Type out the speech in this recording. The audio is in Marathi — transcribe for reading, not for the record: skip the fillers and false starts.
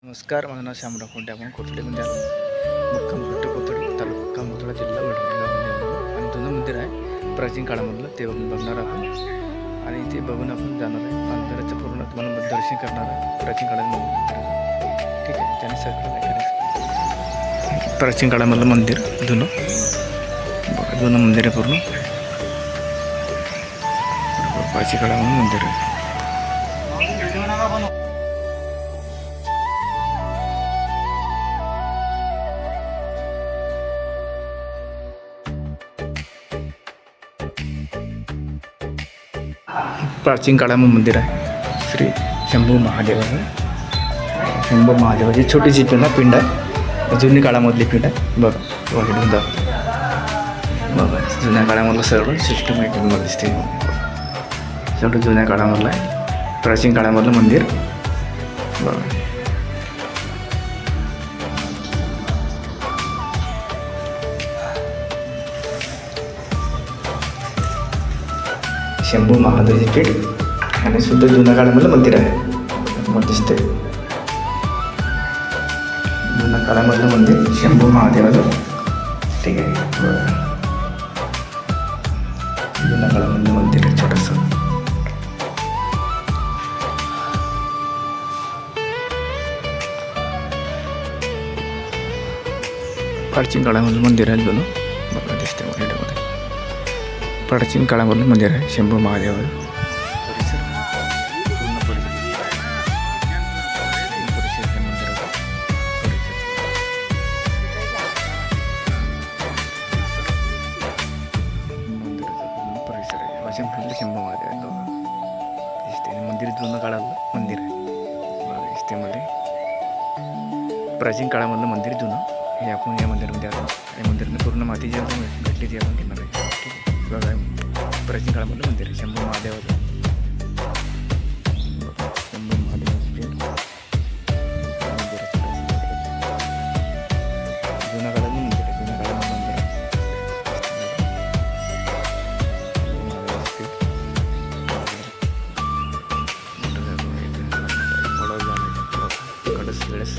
नमस्कार, माझं नाव श्यामराव कोंडे. आपण कोथळीमध्ये आलो. मुक्काम पोस्ट कोथळी, तालुका मोताळा, जिल्हा बुलढाणा. आणि जुनं मंदिर आहे प्राचीन काळामधलं, ते बघणार आपण. आणि ते बघून आपण जाणार आहे मंदिराचं पूर्ण तुम्हाला दर्शन करणार आहे प्राचीन काळात मंदिर. ठीक आहे, त्याने सगळं काय करायचं. प्राचीन काळामधलं मंदिर जुनं जुनं मंदिर आहे पूर्ण. प्राचीन काळामधलं मंदिर आहे. प्राचीन काळामध्ये मंदिर आहे श्री शंभू महादेवाचं. शंभू महादेवाची छोटीशी पिंड आहे, जुन्या काळामधली पिंड आहे. बघा वाईट बघा, जुन्या काळामधलं सर्व सिस्टम आहे तुम्हाला दिसते. सगळं जुन्या काळामधलं आहे, प्राचीन काळामधलं मंदिर. बघा शंभू महादेवाची पीठ आणि सुद्धा जुन्या काळामधलं मंदिर आहे. तुम्हाला दिसते जुन्या काळामधलं मंदिर शंभू महादेवाचं. ठीक आहे, जुन्या काळामधलं मंदिर आहे छोटंसं. प्राचीन काळामधलं मंदिर आहे जुनं. बघा दिसते मंदिरामध्ये प्राचीन काळामधलं मंदिर आहे शंभू महादेवाचं. शंभू महादेव दिसते मंदिर जुनं काळातलं मंदिर आहे. दिसते मध्ये प्राचीन काळामधलं मंदिर जुनं. हे आपण या मंदिरामध्ये आलो. या मंदिराने पूर्ण माती जी घडली ती आपण घेणार आहे. ठीक आहे, बघा प्राचीन काळामधलं मंदिर आहे शंभू महादेवाचं. शंभू महादेवाचं जुन्या काळातलं मंदिर आहे. जुन्या काळामधलं मंदिर आहे. कडस वेळेस